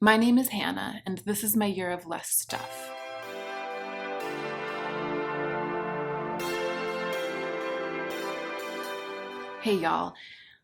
My name is Hannah, and this is my year of less stuff. Hey y'all,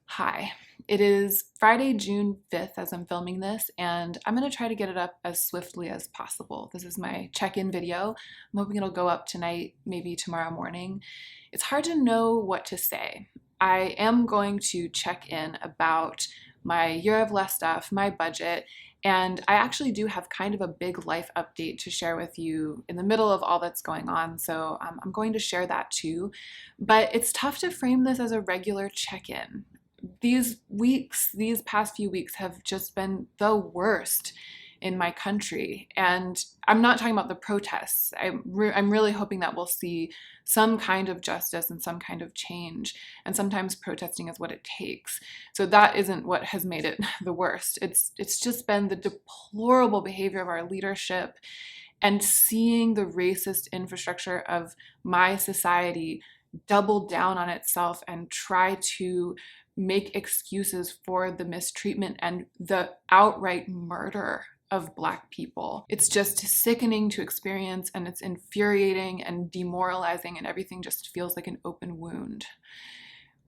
hi. It is Friday, June 5th as I'm filming this, and I'm gonna try to get it up as swiftly as possible. This is my check-in video. I'm hoping it'll go up tonight, maybe tomorrow morning. It's hard to know what to say. I am going to check in about my year of less stuff, my budget, and I actually do have kind of a big life update to share with you in the middle of all that's going on, so I'm going to share that too. But it's tough to frame this as a regular check-in. These past few weeks have just been the worst in my country. And I'm not talking about the protests. I'm really hoping that we'll see some kind of justice and some kind of change. And sometimes protesting is what it takes. So that isn't what has made it the worst. It's just been the deplorable behavior of our leadership and seeing the racist infrastructure of my society double down on itself and try to make excuses for the mistreatment and the outright murder of Black people. It's just sickening to experience, and it's infuriating and demoralizing, and everything just feels like an open wound.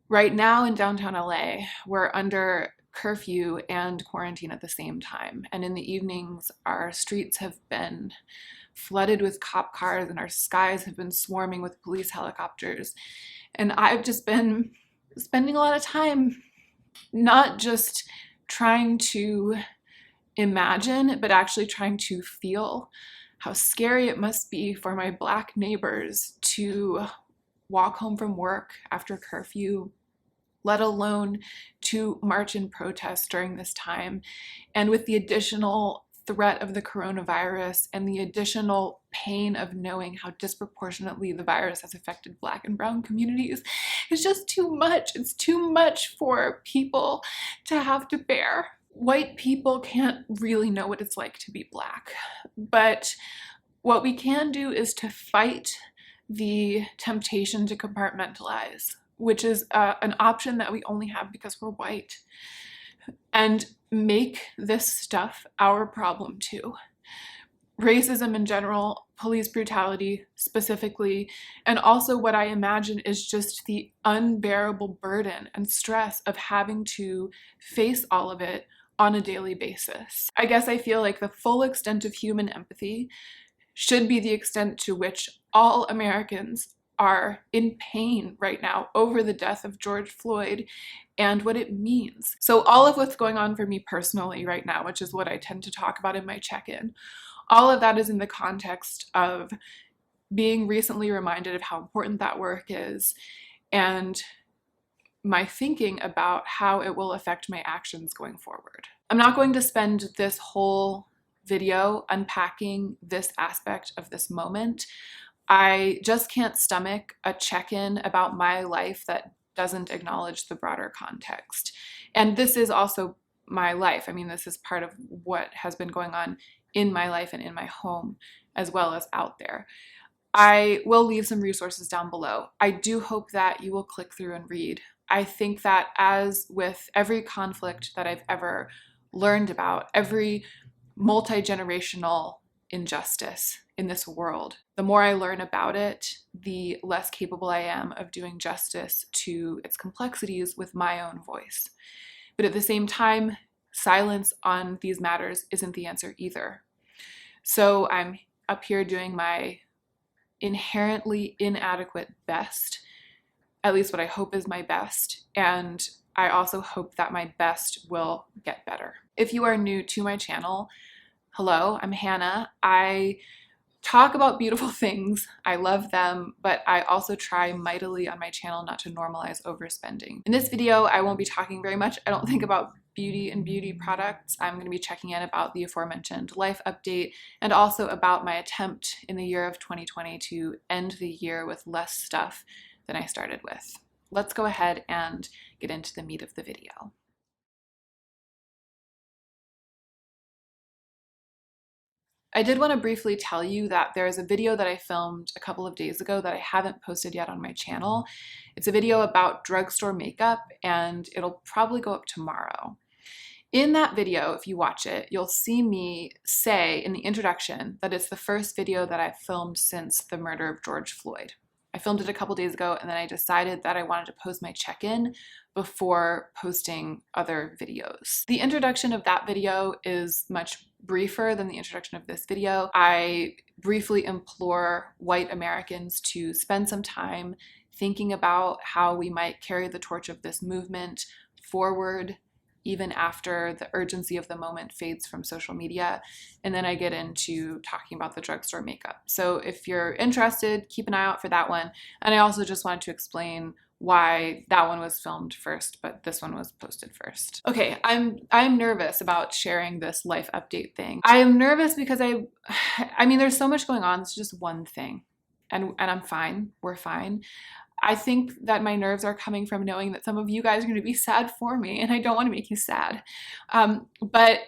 Right now in downtown LA, we're under curfew and quarantine at the same time, and in the evenings our streets have been flooded with cop cars and our skies have been swarming with police helicopters. And I've just been spending a lot of time not just trying to imagine, but actually trying to feel how scary it must be for my Black neighbors to walk home from work after curfew, let alone to march in protest during this time. And with the additional threat of the coronavirus and the additional pain of knowing how disproportionately the virus has affected Black and brown communities, it's just too much. It's too much for people to have to bear. White people can't really know what it's like to be Black, but what we can do is to fight the temptation to compartmentalize, which is an option that we only have because we're white, and make this stuff our problem too. Racism in general, police brutality specifically, and also what I imagine is just the unbearable burden and stress of having to face all of it on a daily basis. I guess I feel like the full extent of human empathy should be the extent to which all Americans are in pain right now over the death of George Floyd and what it means. So all of what's going on for me personally right now, which is what I tend to talk about in my check-in, all of that is in the context of being recently reminded of how important that work is and my thinking about how it will affect my actions going forward. I'm not going to spend this whole video unpacking this aspect of this moment. I just can't stomach a check-in about my life that doesn't acknowledge the broader context. And this is also my life. I mean, this is part of what has been going on in my life and in my home, as well as out there. I will leave some resources down below. I do hope that you will click through and read. I think that as with every conflict that I've ever learned about, every multi-generational injustice in this world, the more I learn about it, the less capable I am of doing justice to its complexities with my own voice. But at the same time, silence on these matters isn't the answer either. So I'm up here doing my inherently inadequate best, at least what I hope is my best, and I also hope that my best will get better. If you are new to my channel, hello, I'm Hannah. I talk about beautiful things. I love them, but I also try mightily on my channel not to normalize overspending. In this video, I won't be talking very much, I don't think, about beauty and beauty products. I'm going to be checking in about the aforementioned life update and also about my attempt in the year of 2020 to end the year with less stuff than I started with. Let's go ahead and get into the meat of the video. I did want to briefly tell you that there is a video that I filmed a couple of days ago that I haven't posted yet on my channel. It's a video about drugstore makeup, and it'll probably go up tomorrow. In that video, if you watch it, you'll see me say in the introduction that it's the first video that I've filmed since the murder of George Floyd. I filmed it a couple days ago, and then I decided that I wanted to post my check-in before posting other videos. The introduction of that video is much briefer than the introduction of this video. I briefly implore white Americans to spend some time thinking about how we might carry the torch of this movement forward even after the urgency of the moment fades from social media. And then I get into talking about the drugstore makeup. So if you're interested, keep an eye out for that one. And I also just wanted to explain why that one was filmed first, but this one was posted first. Okay, I'm nervous about sharing this life update thing. I am nervous because I mean, there's so much going on. It's just one thing. And I'm fine. We're fine. I think that my nerves are coming from knowing that some of you guys are going to be sad for me, and I don't want to make you sad. But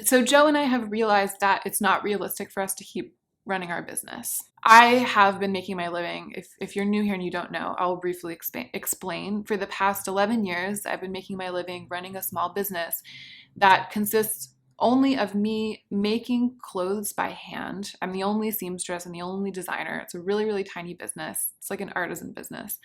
so Joe and I have realized that it's not realistic for us to keep running our business. I have been making my living. If you're new here and you don't know, I'll briefly explain. For the past 11 years, I've been making my living running a small business that consists only of me making clothes by hand. I'm the only seamstress and the only designer. It's a really, really tiny business. It's like an artisan business.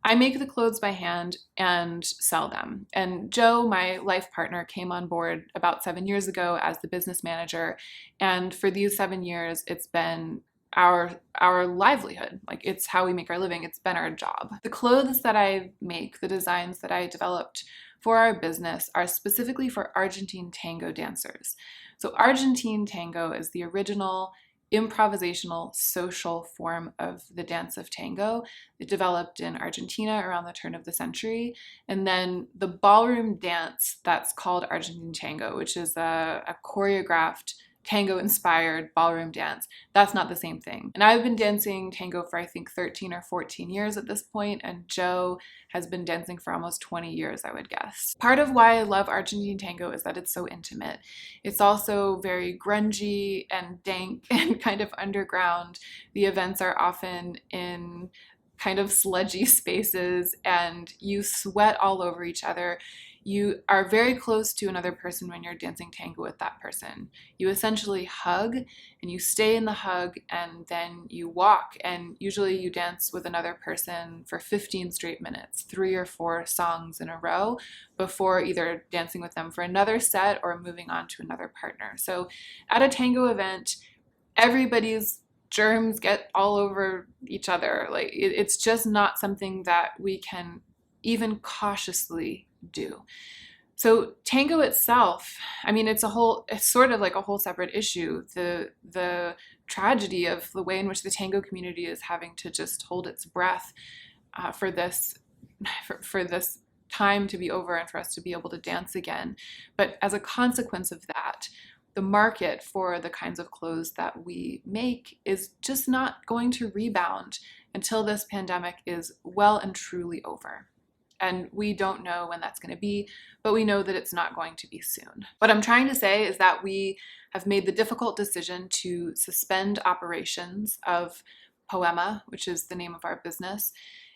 I make the clothes by hand and sell them. And Joe, my life partner, came on board about 7 years ago as the business manager. And for these 7 years, it's been our livelihood. Like, it's how we make our living. It's been our job. The clothes that I make, the designs that I developed for our business are specifically for Argentine tango dancers. So Argentine tango is the original improvisational social form of the dance of tango. It developed in Argentina around the turn of the century. And then the ballroom dance that's called Argentine tango, which is a choreographed tango-inspired ballroom dance. That's not the same thing. And I've been dancing tango for I think 13 or 14 years at this point, and Joe has been dancing for almost 20 years, I would guess. Part of why I love Argentine tango is that it's so intimate. It's also very grungy and dank and kind of underground. The events are often in kind of sludgy spaces, and you sweat all over each other. You are very close to another person when you're dancing tango with that person. You essentially hug, and you stay in the hug, and then you walk, and usually you dance with another person for 15 straight minutes, 3 or 4 songs in a row, before either dancing with them for another set or moving on to another partner. So at a tango event, everybody's germs get all over each other. Like, it's just not something that we can even cautiously do. So tango itself, I mean, it's sort of like a whole separate issue. The tragedy of the way in which the tango community is having to just hold its breath for this time to be over and for us to be able to dance again. But as a consequence of that, the market for the kinds of clothes that we make is just not going to rebound until this pandemic is well and truly over. And we don't know when that's going to be, but we know that it's not going to be soon. What I'm trying to say is that we have made the difficult decision to suspend operations of Poema, which is the name of our business,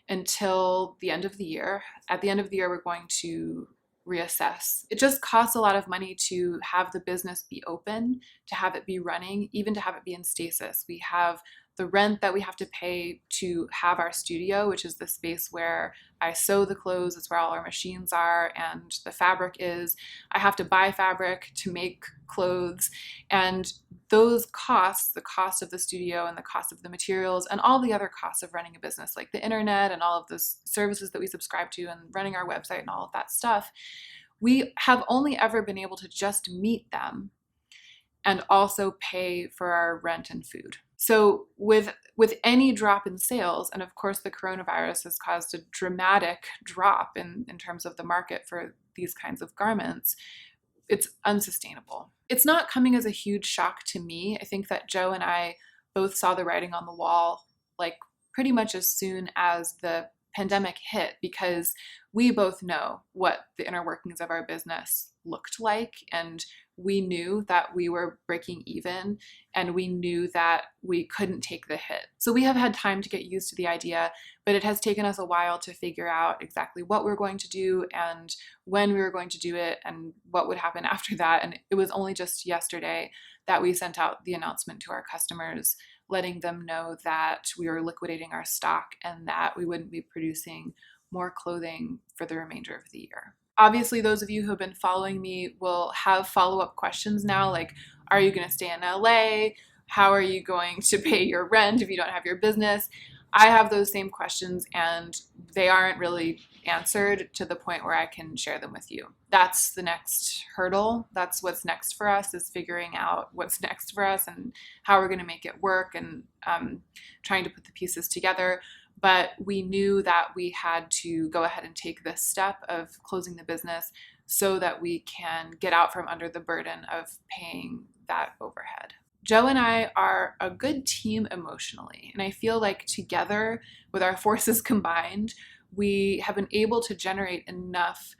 until the end of the year. At the end of the year, we're going to reassess. It just costs a lot of money to have the business be open, to have it be running, even to have it be in stasis. We have the rent that we have to pay to have our studio, which is the space where I sew the clothes. It's where all our machines are and the fabric is. I have to buy fabric to make clothes. And those costs, the cost of the studio and the cost of the materials and all the other costs of running a business, like the internet and all of the services that we subscribe to and running our website and all of that stuff, we have only ever been able to just meet them and also pay for our rent and food. So with any drop in sales, and of course the coronavirus has caused a dramatic drop in terms of the market for these kinds of garments, it's unsustainable. It's not coming as a huge shock to me. I think that Joe and I both saw the writing on the wall, like pretty much as soon as the pandemic hit, because we both know what the inner workings of our business looked like, and we knew that we were breaking even, and we knew that we couldn't take the hit. So we have had time to get used to the idea, but it has taken us a while to figure out exactly what we're going to do and when we were going to do it and what would happen after that. And it was only just yesterday that we sent out the announcement to our customers, letting them know that we were liquidating our stock and that we wouldn't be producing more clothing for the remainder of the year. Obviously, those of you who have been following me will have follow-up questions now, like, are you going to stay in LA? How are you going to pay your rent if you don't have your business? I have those same questions, and they aren't really answered to the point where I can share them with you. That's the next hurdle. That's what's next for us, is figuring out what's next for us and how we're going to make it work, and trying to put the pieces together. But we knew that we had to go ahead and take this step of closing the business so that we can get out from under the burden of paying that overhead. Joe and I are a good team emotionally, and I feel like together, with our forces combined, we have been able to generate enough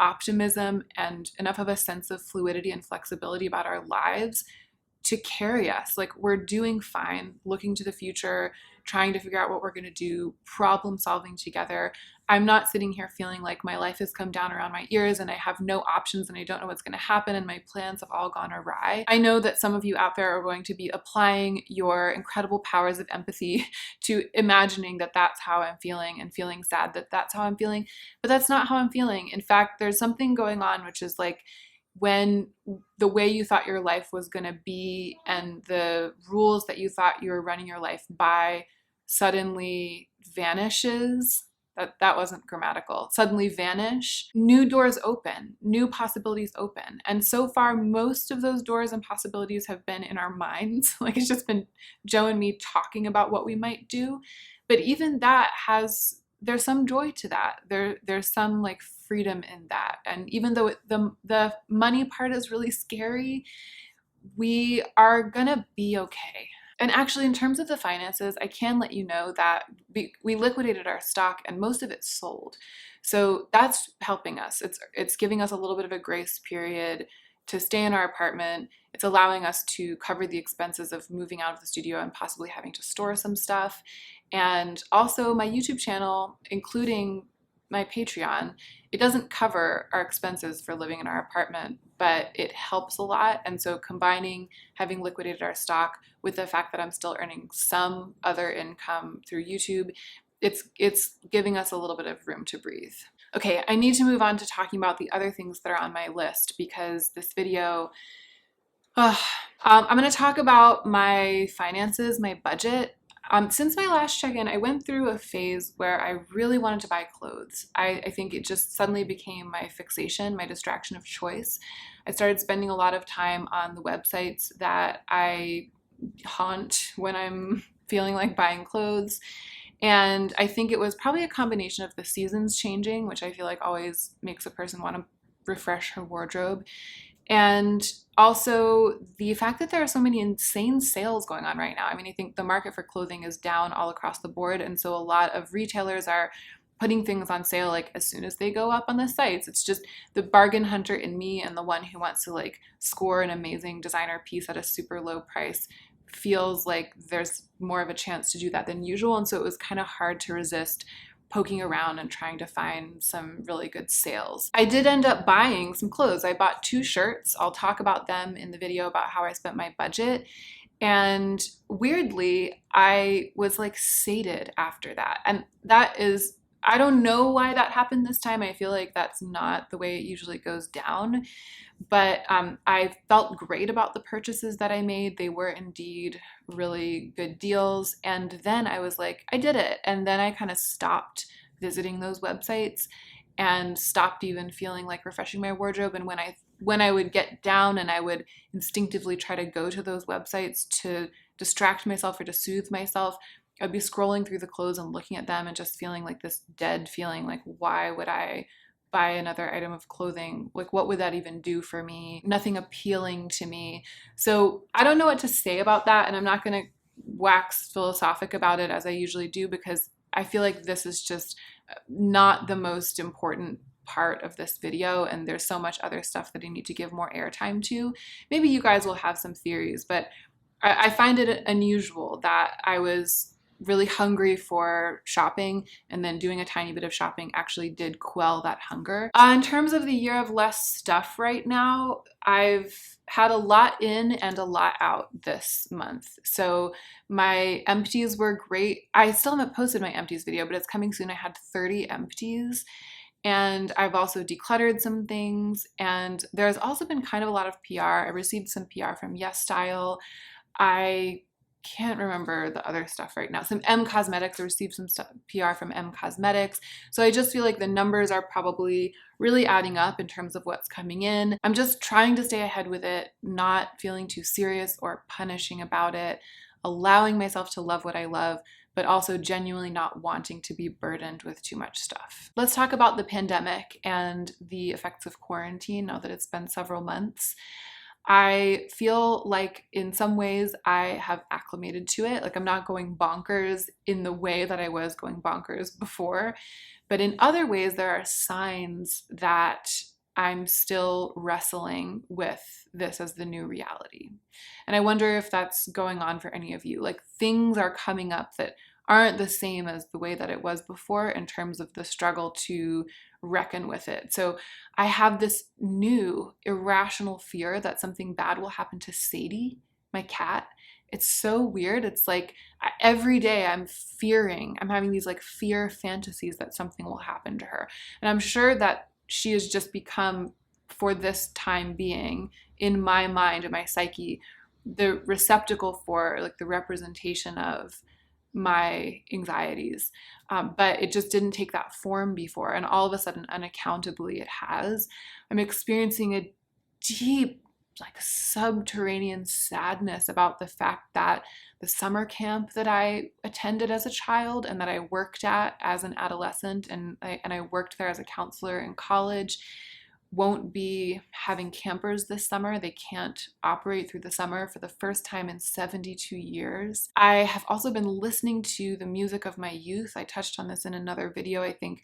optimism and enough of a sense of fluidity and flexibility about our lives to carry us. Like, we're doing fine, looking to the future, trying to figure out what we're going to do, problem solving together. I'm not sitting here feeling like my life has come down around my ears and I have no options and I don't know what's going to happen and my plans have all gone awry. I know that some of you out there are going to be applying your incredible powers of empathy to imagining that that's how I'm feeling and feeling sad that that's how I'm feeling, but that's not how I'm feeling. In fact, there's something going on, which is like, when the way you thought your life was going to be and the rules that you thought you were running your life by suddenly vanishes, that wasn't grammatical, suddenly vanish, new doors open, new possibilities open. And so far, most of those doors and possibilities have been in our minds. Like, it's just been Joe and me talking about what we might do. But even that there's some joy to that. There's some like freedom in that. And even though the money part is really scary, we are gonna be okay. And actually, in terms of the finances, I can let you know that we liquidated our stock and most of it sold. So that's helping us. It's giving us a little bit of a grace period to stay in our apartment. It's allowing us to cover the expenses of moving out of the studio and possibly having to store some stuff. And also my YouTube channel, including my Patreon, it doesn't cover our expenses for living in our apartment, but it helps a lot. And so combining having liquidated our stock with the fact that I'm still earning some other income through YouTube, it's giving us a little bit of room to breathe. Okay, I need to move on to talking about the other things that are on my list, because this video, I'm going to talk about my finances, my budget. Since my last check-in, I went through a phase where I really wanted to buy clothes. I think it just suddenly became my fixation, my distraction of choice. I started spending a lot of time on the websites that I haunt when I'm feeling like buying clothes. And I think it was probably a combination of the seasons changing, which I feel like always makes a person want to refresh her wardrobe. And also the fact that there are so many insane sales going on right now. I mean, I think the market for clothing is down all across the board. And so a lot of retailers are putting things on sale like as soon as they go up on the sites. It's just the bargain hunter in me, and the one who wants to like score an amazing designer piece at a super low price feels like there's more of a chance to do that than usual. And so it was kind of hard to resist poking around and trying to find some really good sales. I did end up buying some clothes. I bought 2 shirts. I'll talk about them in the video about how I spent my budget. And weirdly, I was like sated after that. And that is, I don't know why that happened this time. I feel like that's not the way it usually goes down. But I felt great about the purchases that I made. They were indeed really good deals. And then I was like, I did it. And then I kind of stopped visiting those websites and stopped even feeling like refreshing my wardrobe. And when I would get down and I would instinctively try to go to those websites to distract myself or to soothe myself, I'd be scrolling through the clothes and looking at them and just feeling like this dead feeling, like, why would I buy another item of clothing? Like, what would that even do for me? Nothing appealing to me. So I don't know what to say about that. And I'm not going to wax philosophic about it as I usually do, because I feel like this is just not the most important part of this video, and there's so much other stuff that I need to give more airtime to. Maybe you guys will have some theories, but I find it unusual that I was really hungry for shopping, and then doing a tiny bit of shopping actually did quell that hunger. In terms of the year of less stuff right now, I've had a lot in and a lot out this month. So my empties were great. I still haven't posted my empties video, but it's coming soon. I had 30 empties. And I've also decluttered some things. And there's also been kind of a lot of PR. I received some PR from Yes Style. I can't remember the other stuff right now. Some M Cosmetics, I received some PR from M Cosmetics. So I just feel like the numbers are probably really adding up in terms of what's coming in. I'm just trying to stay ahead with it, not feeling too serious or punishing about it, allowing myself to love what I love, but also genuinely not wanting to be burdened with too much stuff. Let's talk about the pandemic and the effects of quarantine now that it's been several months. I feel like in some ways I have acclimated to it. Like I'm not going bonkers in the way that I was going bonkers before. But in other ways, there are signs that I'm still wrestling with this as the new reality. And I wonder if that's going on for any of you. Like things are coming up that aren't the same as the way that it was before in terms of the struggle to reckon with it. So I have this new irrational fear that something bad will happen to Sadie, my cat. It's so weird. It's like every day I'm having these like fear fantasies that something will happen to her. And I'm sure that she has just become, for this time being, in my mind and my psyche, the receptacle for like the representation of my anxieties. But it just didn't take that form before. And all of a sudden, unaccountably, it has. I'm experiencing a deep, like subterranean sadness about the fact that the summer camp that I attended as a child and that I worked at as an adolescent, and I worked there as a counselor in college, won't be having campers this summer. They can't operate through the summer for the first time in 72 years. I have also been listening to the music of my youth. I touched on this in another video, I think.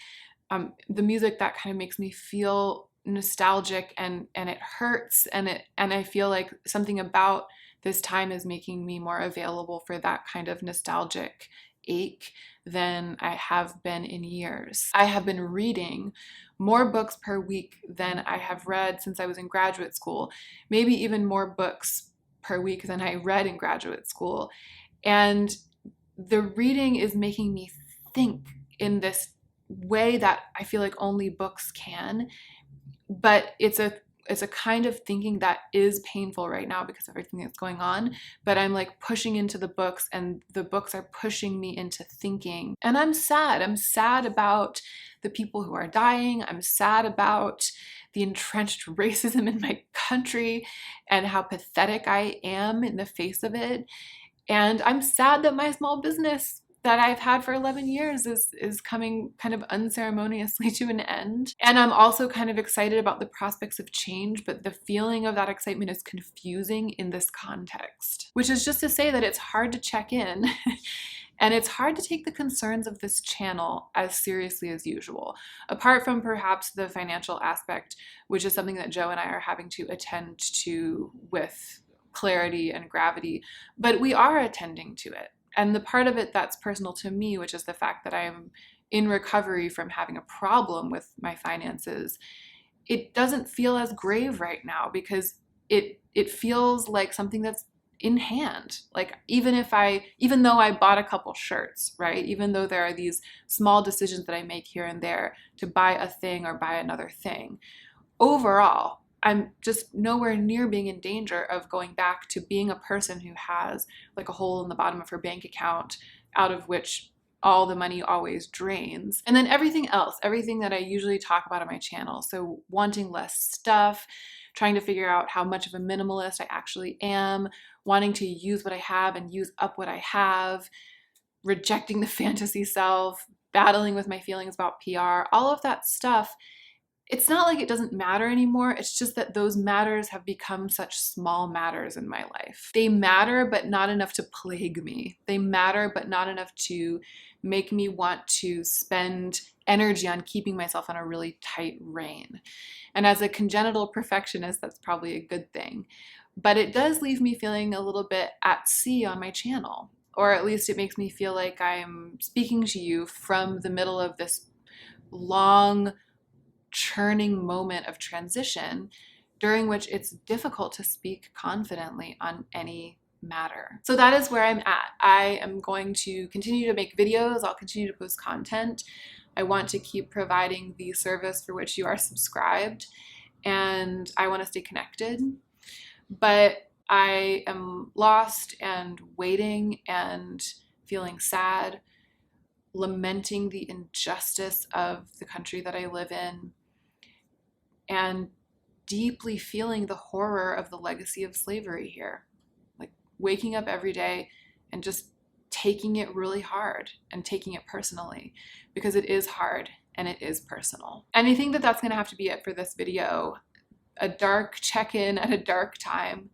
The music that kind of makes me feel nostalgic, and it hurts, and I feel like something about this time is making me more available for that kind of nostalgic ache than I have been in years. I have been reading more books per week than I have read since I was in graduate school, maybe even more books per week than I read in graduate school. And the reading is making me think in this way that I feel like only books can. But it's a kind of thinking that is painful right now because of everything that's going on. But I'm like pushing into the books, and the books are pushing me into thinking. And I'm sad. I'm sad about the people who are dying. I'm sad about the entrenched racism in my country and how pathetic I am in the face of it. And I'm sad that my small business that I've had for 11 years is coming kind of unceremoniously to an end. And I'm also kind of excited about the prospects of change, but the feeling of that excitement is confusing in this context, which is just to say that it's hard to check in and it's hard to take the concerns of this channel as seriously as usual, apart from perhaps the financial aspect, which is something that Joe and I are having to attend to with clarity and gravity, but we are attending to it. And the part of it that's personal to me, which is the fact that I am in recovery from having a problem with my finances, it doesn't feel as grave right now because it feels like something that's in hand. Like even though I bought a couple shirts, right? Even though there are these small decisions that I make here and there to buy a thing or buy another thing, overall, I'm just nowhere near being in danger of going back to being a person who has like a hole in the bottom of her bank account out of which all the money always drains. And then everything else, everything that I usually talk about on my channel. So wanting less stuff, trying to figure out how much of a minimalist I actually am, wanting to use what I have and use up what I have, rejecting the fantasy self, battling with my feelings about PR, all of that stuff it's not like it doesn't matter anymore. It's just that those matters have become such small matters in my life. They matter, but not enough to plague me. They matter, but not enough to make me want to spend energy on keeping myself on a really tight rein. And as a congenital perfectionist, that's probably a good thing. But it does leave me feeling a little bit at sea on my channel, or at least it makes me feel like I'm speaking to you from the middle of this long, churning moment of transition during which it's difficult to speak confidently on any matter. So that is where I'm at. I am going to continue to make videos. I'll continue to post content. I want to keep providing the service for which you are subscribed, and I want to stay connected. But I am lost and waiting and feeling sad, lamenting the injustice of the country that I live in, and deeply feeling the horror of the legacy of slavery here. Like waking up every day and just taking it really hard and taking it personally, because it is hard and it is personal. And I think that that's going to have to be it for this video. A dark check-in at a dark time.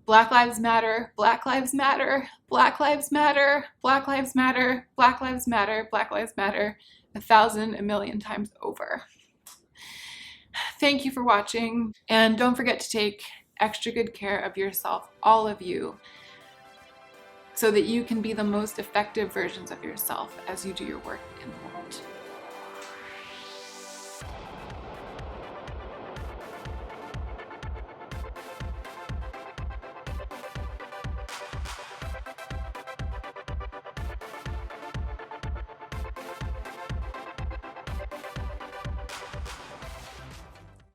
Black Lives Matter, Black Lives Matter, Black Lives Matter, Black Lives Matter, Black Lives Matter, Black Lives Matter, 1,000, a million times over. Thank you for watching, and don't forget to take extra good care of yourself, all of you, so that you can be the most effective versions of yourself as you do your work in the world.